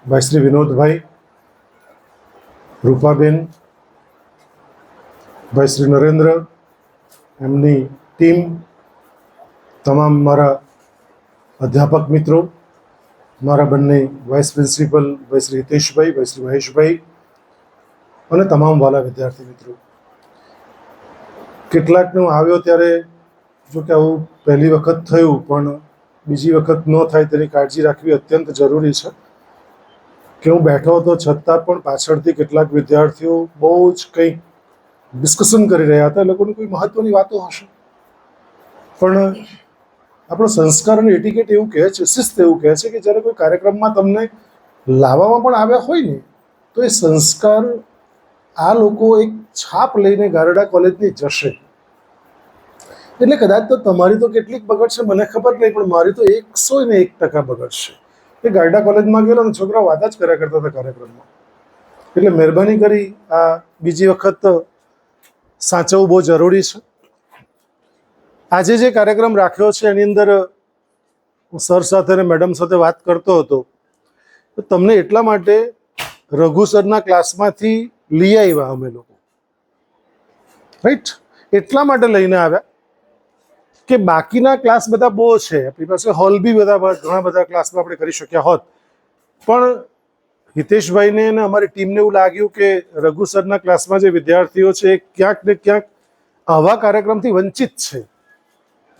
ભાઈ શ્રી વિનોદભાઈ, રૂપાબેન, ભાઈ શ્રી નરેન્દ્ર, એમની ટીમ, તમામ મારા અધ્યાપક મિત્રો, મારા બંને વાઇસ પ્રિન્સિપલ ભાઈ શ્રી હિતેશભાઈ, ભાઈ શ્રી મહેશભાઈ અને તમામ વાલા વિદ્યાર્થી મિત્રો. કેટલાકનું આવ્યો ત્યારે જો કે આવું પહેલી વખત થયું, પણ બીજી વખત ન થાય તેની કાળજી રાખવી અત્યંત જરૂરી છે. કે હું બેઠો હતો છતાં પણ પાછળથી કેટલાક વિદ્યાર્થીઓ બહુ જ કંઈક ડિસ્કશન કરી રહ્યા હતા. એ લોકોની કોઈ મહત્વની વાતો હશે, પણ આપણો સંસ્કાર અને એટિકેટ એવું કહે છે, શિસ્ત એવું કહે છે કે જ્યારે કોઈ કાર્યક્રમમાં તમને લાવવામાં પણ આવ્યા હોય ને, તો એ સંસ્કાર આ લોકો એક છાપ લઈને ગારડા કોલેજની જશે. એટલે કદાચ તો તમારી તો કેટલીક બગડશે મને ખબર નહીં, પણ મારી તો 101% બગડશે. એ ગારડા કોલેજમાં ગયેલો ને છોકરાઓ વાત જ કર્યા કરતા હતા કાર્યક્રમમાં. એટલે મહેરબાની કરી આ બીજી વખત સાચવવું બહુ જરૂરી છે. આજે જે કાર્યક્રમ રાખ્યો છે એની અંદર હું સર સાથે અને મેડમ સાથે વાત કરતો હતો, તો તમને એટલા માટે રઘુ સરના ક્લાસમાંથી લઈ આવ્યા અમે લોકો, રાઈટ? એટલા માટે લઈને આવ્યા કે બાકીના ક્લાસ બધા બહુ છે, આપણી પાસે હોલ બી ઘણા બધા ક્લાસમાં આપણે કરી શક્યા હોત, પણ હિતેશભાઈને અને અમારી ટીમને એવું લાગ્યું કે રઘુ સરના ક્લાસમાં જે વિદ્યાર્થીઓ છે એ ક્યાંક ને ક્યાંક આવા કાર્યક્રમથી વંચિત છે.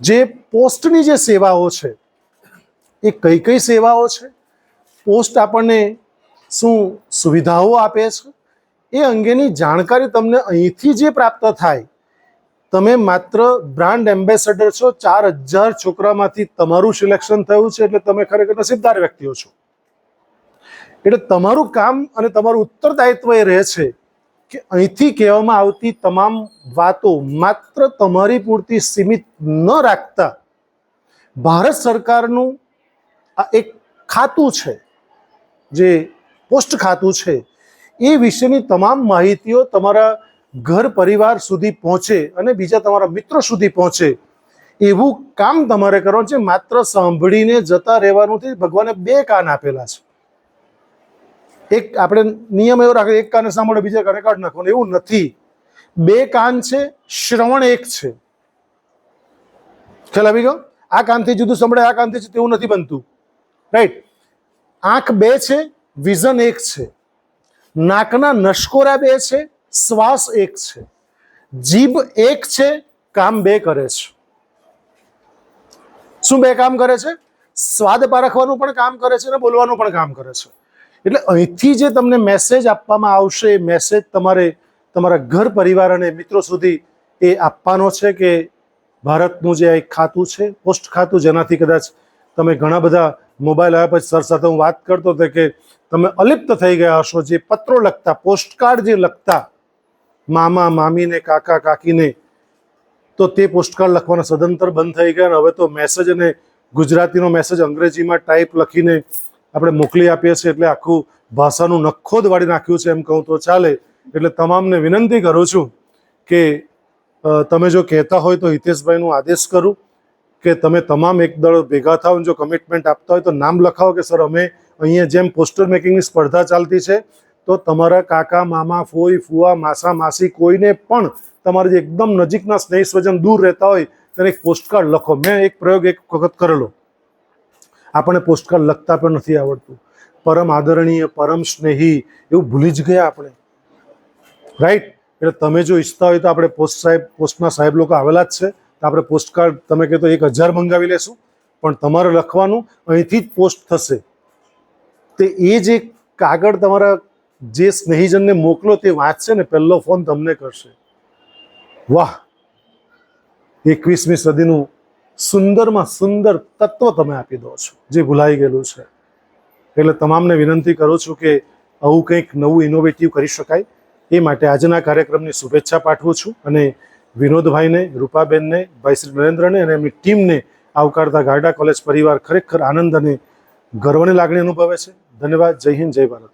જે પોસ્ટની જે સેવાઓ છે એ કઈ કઈ સેવાઓ છે, પોસ્ટ આપણને શું સુવિધાઓ આપે છે, એ અંગેની જાણકારી તમને અહીંથી જે પ્રાપ્ત થાય. તમે માત્ર બ્રાન્ડ એમ્બેસેડર છો, 4000 છોકરામાંથી તમારું સિલેક્શન થયું છે, એટલે તમે ખરેખર નસીબદાર વ્યક્તિઓ છો. એટલે તમારું કામ અને તમારું ઉત્તરદાયિત્વ એ રહે છે કે અહીંથી કહેવામાં આવતી તમામ વાતો માત્ર તમારી પૂરતી સીમિત ન રાખતા ભારત સરકારનું આ એક ખાતું છે, જે પોસ્ટ ખાતું છે, એ વિશેની તમામ માહિતીઓ તમારા ઘર પરિવાર સુધી પહોંચે અને બીજા તમારા મિત્રો સુધી પહોંચે એવું કામ તમારે કરવાનું છે. માત્ર સાંભળીને જતા રહેવાનું નથી. ભગવાને 2 કાન આપેલા છે. એક આપણે નિયમ એવો રાખે, એક કાને સાંભળો બીજા કાને કાઢ નાખો, એવું નથી. 2 કાન છે, શ્રવણ 1 છે. ખ્યાલ આવી ગયો? આ કાનથી જુદું સંભળાય, આ કાનથી તેવું નથી બનતું, રાઈટ? આંખ 2 છે, વિઝન 1 છે. નાકના નસકોરા 2 છે, શ્વાસ 1 છે. જીભ 1 છે, કામ 2 કરે છે. શું 2 કામ કરે છે? સ્વાદ પારખવાનું પણ કામ કરે છે અને બોલવાનું પણ કામ કરે છે. એટલે અહીંથી જે તમને મેસેજ આપવામાં આવશે, એ મેસેજ તમારે તમારા ઘર પરિવાર અને મિત્રો સુધી એ આપવાનો છે કે ભારતનું જે એક ખાતું છે, પોસ્ટ ખાતું, જેનાથી કદાચ તમે ઘણા બધા મોબાઈલ આવ્યા પછી સર સાથે હું વાત કરતો હતો કે તમે અલિપ્ત થઈ ગયા હશો. જે પત્રો લખતા, પોસ્ટકાર્ડ જે લખતા મામા મામીને, કાકા કાકીને, તો તે પોસ્ટકાર્ડ લખવાના સદંતર બંધ થઈ ગયા. અને હવે તો મેસેજ અને ગુજરાતીનો મેસેજ અંગ્રેજીમાં ટાઈપ લખીને આપણે મોકલી આપીએ છીએ. એટલે આખું ભાષાનું નખોદ વાળી નાખ્યું છે એમ કહું તો ચાલે. એટલે તમામને વિનંતી કરું છું કે તમે જો કહેતા હોય તો હિતેશભાઈનું આદેશ કરું કે તમે તમામ એકદળ ભેગા થાવ. જો કમિટમેન્ટ આપતા હોય તો નામ લખાવો કે સર અમે અહીંયા જેમ પોસ્ટર મેકિંગની સ્પર્ધા ચાલતી છે, તો તમારા કાકા મામા, ફોઈ ફુવા, માસા માસી, કોઈને પણ તમારા જે એકદમ નજીકના સ્નેહી સ્વજન દૂર રહેતા હોય તેને એક પોસ્ટકાર્ડ લખો. મેં એક પ્રયોગ એક વખત કરેલો. આપણને પોસ્ટકાર્ડ લખતા પણ નથી આવડતું. પરમ આદરણીય, પરમ સ્નેહી એવું ભૂલી જ ગયા આપણે, રાઈટ? એટલે તમે જો ઈચ્છતા હોય તો આપણે પોસ્ટના સાહેબ લોકો આવેલા જ છે, તો આપણે પોસ્ટકાર્ડ તમે કહે તો 1000 મંગાવી લેશું, પણ તમારે લખવાનું અહીંથી જ પોસ્ટ થશે. તે એ જે કાગળ તમારા જે સ્નેહીજનને મોકલો તે વાંચશે ને પહેલો ફોન તમને કરશે. વાહ! 21મી સદીનું સુંદરમાં સુંદર તત્વ તમે આપી દો છો, જે ભૂલાઈ ગયેલું છે. એટલે તમામને વિનંતી કરું છું કે આવું કંઈક નવું ઇનોવેટિવ કરી શકાય. એ માટે આજના કાર્યક્રમની શુભેચ્છા પાઠવું છું અને વિનોદભાઈને, રૂપાબેનને, ભાઈ શ્રી નરેન્દ્રને અને એમની ટીમને આવકારતા ગારડા કોલેજ પરિવાર ખરેખર આનંદ અને ગર્વની લાગણી અનુભવે છે. ધન્યવાદ. જય હિન્દ, જય ભારત.